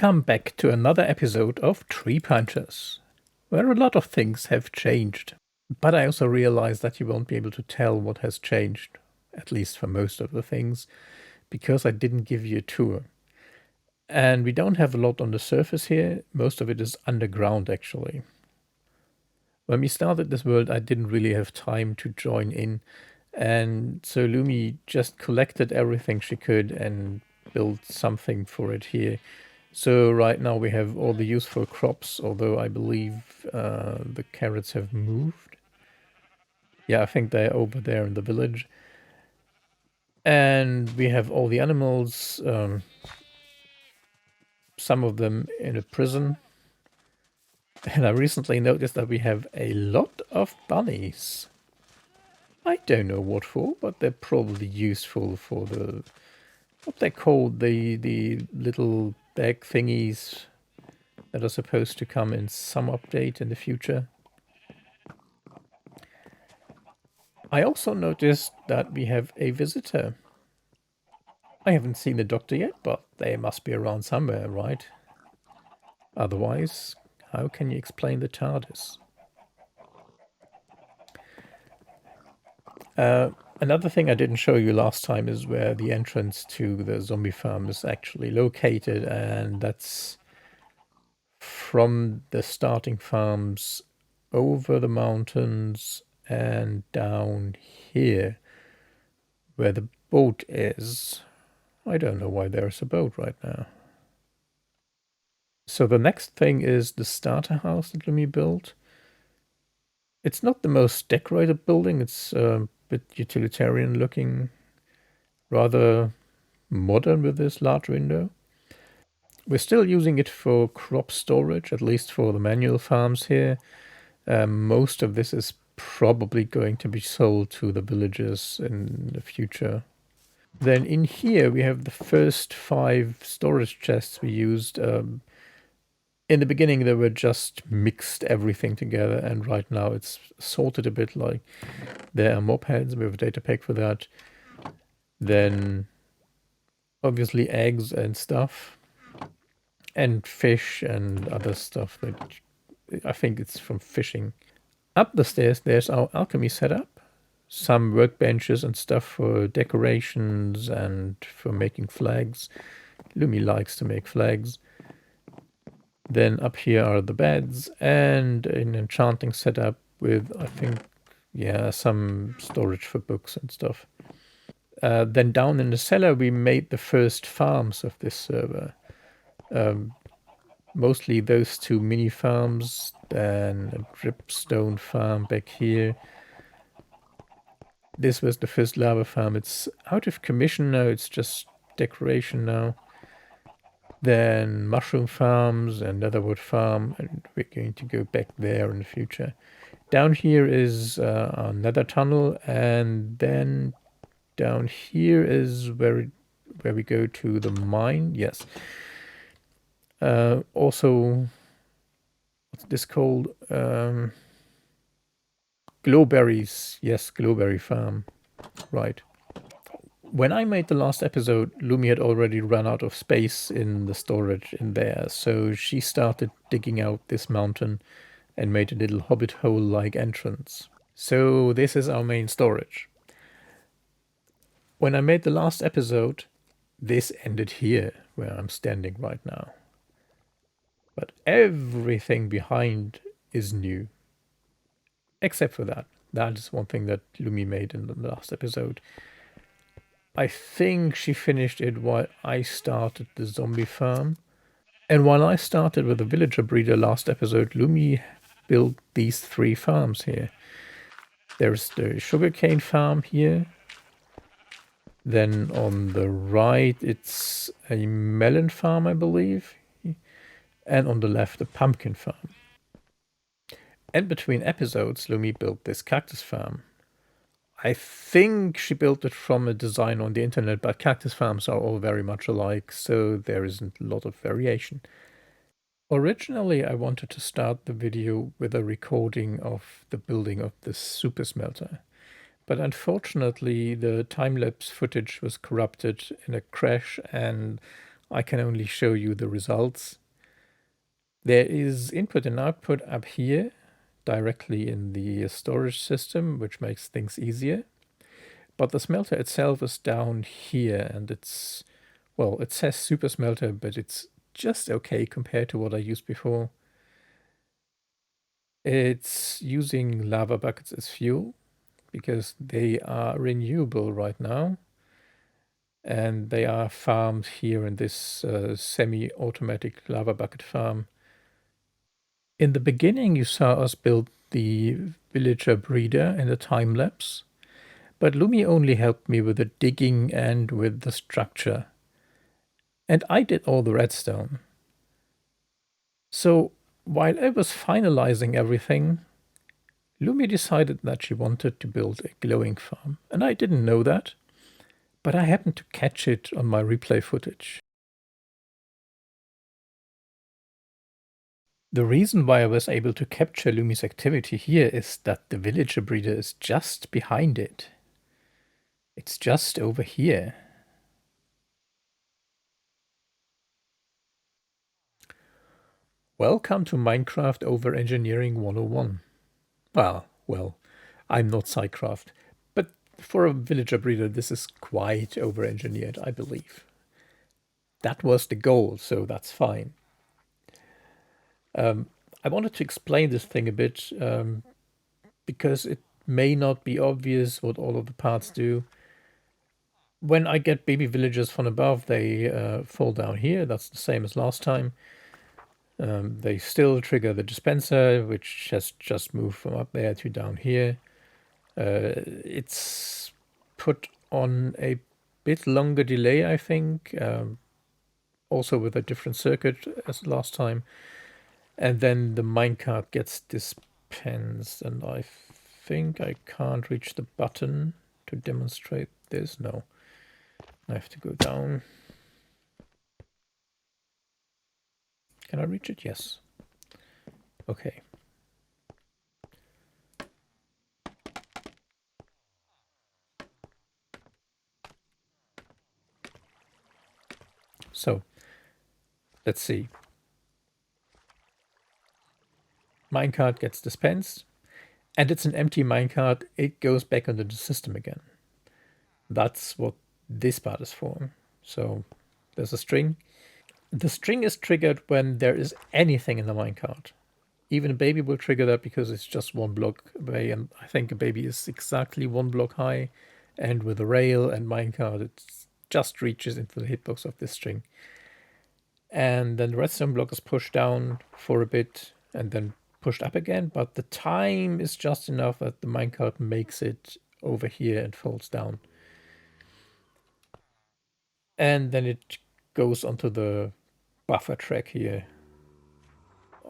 Welcome back to another episode of Treepunchers, where a lot of things have changed. But I also realize that you won't be able to tell what has changed, at least for most of the things, because I didn't give you a tour. And we don't have a lot on the surface here, most of it is underground actually. When we started this world, I didn't really have time to join in, and so Lumi just collected everything she could and built something for it here. So right now we have all the useful crops, although I believe the carrots have moved. Yeah, I think they're over there in the village. And we have all the animals, some of them in a prison. And I recently noticed that we have a lot of bunnies. I don't know what for, but they're probably useful for the, what they call the little bag thingies that are supposed to come in some update in the future. I also noticed that we have a visitor. I haven't seen the doctor yet, but they must be around somewhere, right? Otherwise, how can you explain the TARDIS? Another thing I didn't show you last time is where the entrance to the zombie farm is actually located, and that's from the starting farms over the mountains and down here where the boat is. I don't know why there's a boat right now. So the next thing is the starter house that Lumi built. It's not the most decorated building. It's a bit utilitarian looking, rather modern with this large window. We're still using it for crop storage, at least for the manual farms here. Most of this is probably going to be sold to the villagers in the future. Then in here we have the first 5 storage chests we used. In the beginning they were just mixed everything together, and right now it's sorted a bit, like there are mob heads, we have a data pack for that. Then obviously eggs and stuff, and fish and other stuff that I think it's from fishing. Up the stairs there's our alchemy setup. Some workbenches and stuff for decorations and for making flags. Lumi likes to make flags. Then up here are the beds and an enchanting setup with, I think, yeah, some storage for books and stuff. Then down in the cellar we made the first farms of this server. Mostly those 2 mini farms, then a dripstone farm back here. This was the first lava farm. It's out of commission now, it's just decoration now. Then mushroom farms and netherwood farm, and we're going to go back there in the future. Down here is our nether tunnel, and then down here is where we go to the mine. Yes. Also, what's this called? Glowberries. Yes, glowberry farm. Right. When I made the last episode, Lumi had already run out of space in the storage in there, so she started digging out this mountain and made a little hobbit hole-like entrance. So this is our main storage. When I made the last episode, this ended here, where I'm standing right now. But everything behind is new. Except for that. That is one thing that Lumi made in the last episode. I think she finished it while I started the zombie farm. And while I started with the villager breeder last episode, Lumi built these 3 farms here. There's the sugarcane farm here. Then on the right, it's a melon farm, I believe. And on the left, a pumpkin farm. And between episodes, Lumi built this cactus farm. I think she built it from a design on the internet, but cactus farms are all very much alike, so there isn't a lot of variation. Originally, I wanted to start the video with a recording of the building of the super smelter. But unfortunately, the time-lapse footage was corrupted in a crash, and I can only show you the results. There is input and output up here directly in the storage system, which makes things easier. But the smelter itself is down here, and it's, well, it says super smelter, but it's just okay compared to what I used before. It's using lava buckets as fuel because they are renewable right now. And they are farmed here in this semi-automatic lava bucket farm. In the beginning, you saw us build the villager breeder in the time lapse, but Lumi only helped me with the digging and with the structure. And I did all the redstone. So while I was finalizing everything, Lumi decided that she wanted to build a glowing farm. And I didn't know that, but I happened to catch it on my replay footage. The reason why I was able to capture Lumi's activity here is that the villager breeder is just behind it. It's just over here. Welcome to Minecraft Overengineering 101. Well, I'm not Psycraft, but for a villager breeder this is quite overengineered, I believe. That was the goal, so that's fine. I wanted to explain this thing a bit because it may not be obvious what all of the parts do. When I get baby villagers from above, they fall down here. That's the same as last time. They still trigger the dispenser, which has just moved from up there to down here. It's put on a bit longer delay, I think, also with a different circuit as last time. And then the minecart gets dispensed, and I think I can't reach the button to demonstrate this. No, I have to go down. Can I reach it? Yes. Okay. So, let's see. Minecart gets dispensed, and it's an empty minecart. It goes back into the system again. That's what this part is for. So, there's a string. The string is triggered when there is anything in the minecart. Even a baby will trigger that because it's just one block away, and I think a baby is exactly one block high, and with a rail and minecart, it just reaches into the hitbox of this string. And then the redstone block is pushed down for a bit and then pushed up again, but the time is just enough that the minecart makes it over here and falls down. And then it goes onto the buffer track here.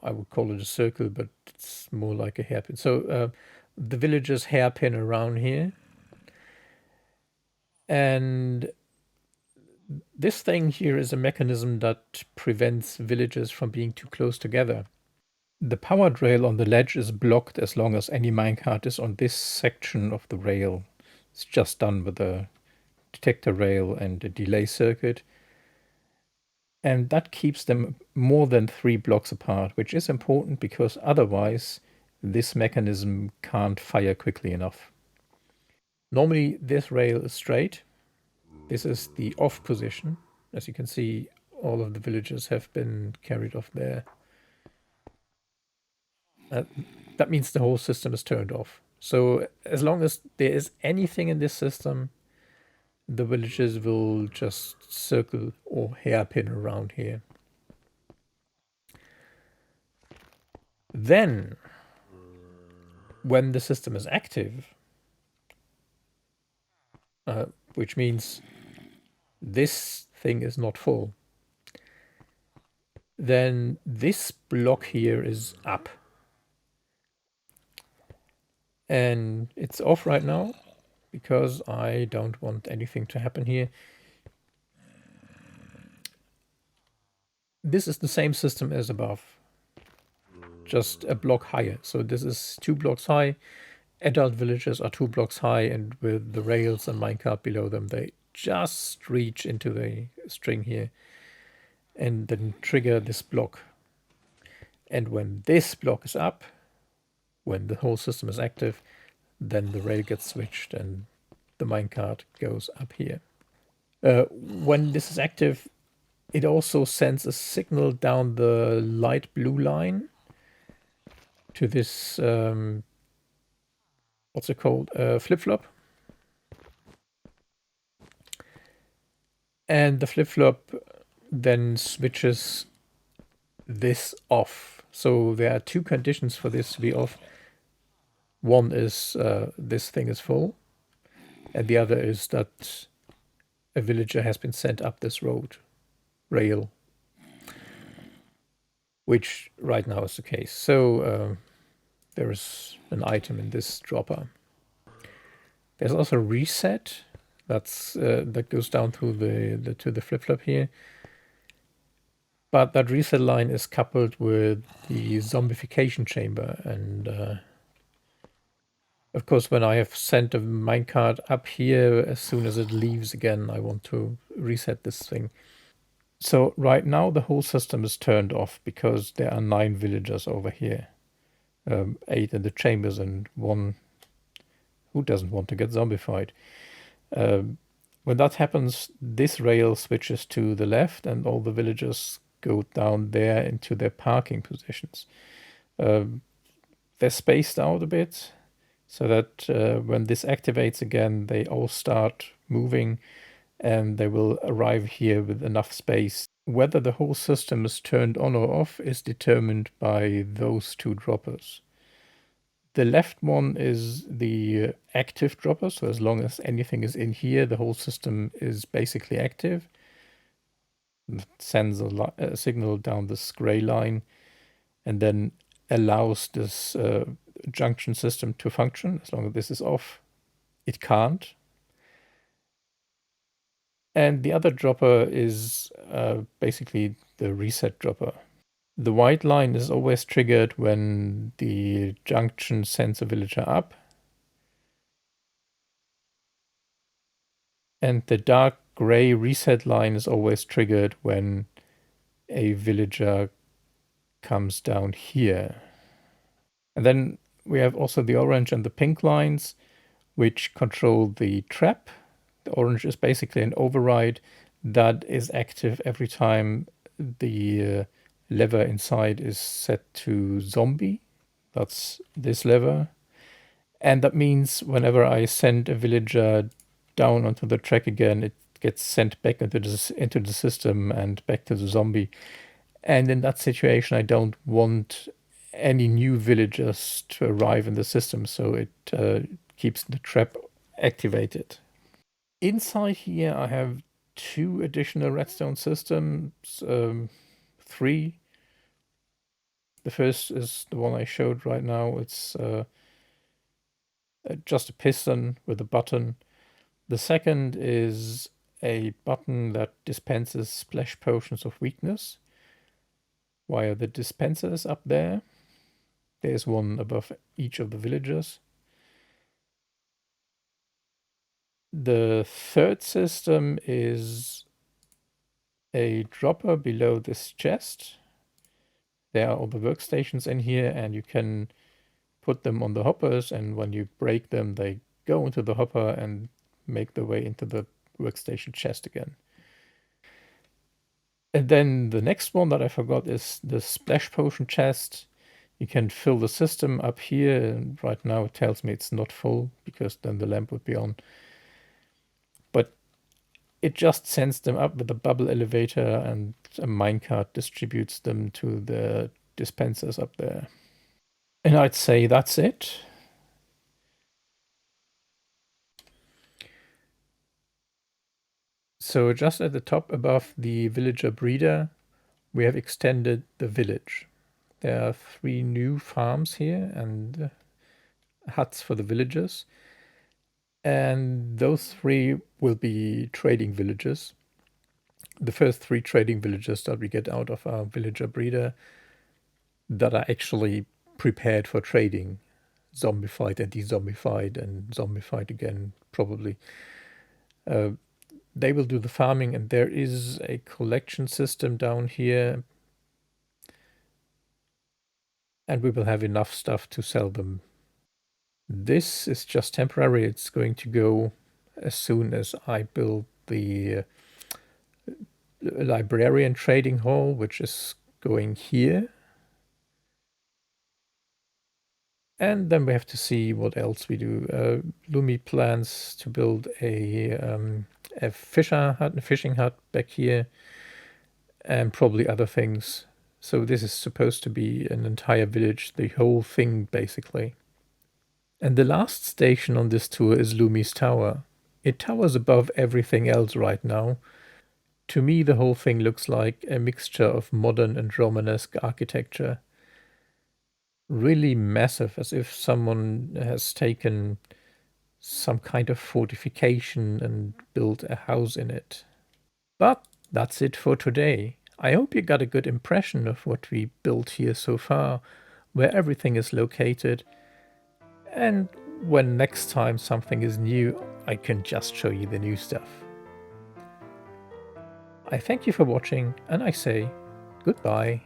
I would call it a circle, but it's more like a hairpin. So the villagers hairpin around here. And this thing here is a mechanism that prevents villagers from being too close together. The powered rail on the ledge is blocked as long as any minecart is on this section of the rail. It's just done with a detector rail and a delay circuit. And that keeps them more than 3 blocks apart, which is important because otherwise this mechanism can't fire quickly enough. Normally this rail is straight. This is the off position. As you can see, all of the villagers have been carried off there. That means the whole system is turned off. So as long as there is anything in this system, the villagers will just circle or hairpin around here. Then, when the system is active, which means this thing is not full, then this block here is up. And it's off right now because I don't want anything to happen here. This is the same system as above, just a block higher. So this is 2 blocks high. Adult villagers are 2 blocks high, and with the rails and minecart below them, they just reach into the string here. and then trigger this block. And when this block is up, when the whole system is active, then the rail gets switched and the minecart goes up here. When this is active, it also sends a signal down the light blue line to this, what's it called, flip-flop. And the flip-flop then switches this off. So there are two conditions for this to be off. One is this thing is full, and the other is that a villager has been sent up this rail, which right now is the case. So there is an item in this dropper. There's also reset. That goes down to the flip-flop here. But that reset line is coupled with the zombification chamber, and of course, when I have sent a minecart up here, as soon as it leaves again, I want to reset this thing. So right now the whole system is turned off because there are 9 villagers over here. 8 in the chambers and 1 who doesn't want to get zombified. When that happens, this rail switches to the left and all the villagers go down there into their parking positions. They're spaced out a bit so that when this activates again, they all start moving and they will arrive here with enough space. Whether the whole system is turned on or off is determined by those 2 droppers. The left one is the active dropper, so as long as anything is in here, the whole system is basically active. It sends a signal down this gray line and then allows this junction system to function. As long as this is off, it can't. And the other dropper is basically the reset dropper. The white line is always triggered when the junction sends a villager up. And the dark gray reset line is always triggered when a villager comes down here. And then we have also the orange and the pink lines, which control the trap. The orange is basically an override that is active every time the lever inside is set to zombie. That's this lever. And that means whenever I send a villager down onto the track again, it gets sent back into the system and back to the zombie. And in that situation, I don't want any new villagers to arrive in the system, so it keeps the trap activated. Inside here, I have 2 additional redstone systems, 3. The first is the one I showed right now. It's just a piston with a button. The second is a button that dispenses splash potions of weakness. Via the dispensers up there. There's one above each of the villagers. The third system is a dropper below this chest. There are all the workstations in here, and you can put them on the hoppers, and when you break them, they go into the hopper and make their way into the workstation chest again. And then the next one that I forgot is the splash potion chest. You can fill the system up here, and right now it tells me it's not full because then the lamp would be on. But it just sends them up with a bubble elevator, and a minecart distributes them to the dispensers up there. And I'd say that's it. So just at the top above the villager breeder, we have extended the village. There are 3 new farms here and huts for the villagers. And those 3 will be trading villages. The first 3 trading villages that we get out of our villager breeder that are actually prepared for trading. Zombified and de-zombified and zombified again, probably. They will do the farming, and there is a collection system down here. And we will have enough stuff to sell them. This is just temporary. It's going to go as soon as I build the librarian trading hall, which is going here. And then we have to see what else we do. Lumi plans to build a fishing hut back here, and probably other things. So this is supposed to be an entire village, the whole thing basically. And the last station on this tour is Lumi's tower. It towers above everything else right now. To me, the whole thing looks like a mixture of modern and Romanesque architecture. Really massive, as if someone has taken some kind of fortification and built a house in it. But that's it for today. I hope you got a good impression of what we built here so far, where everything is located. And when next time something is new, I can just show you the new stuff. I thank you for watching, and I say goodbye.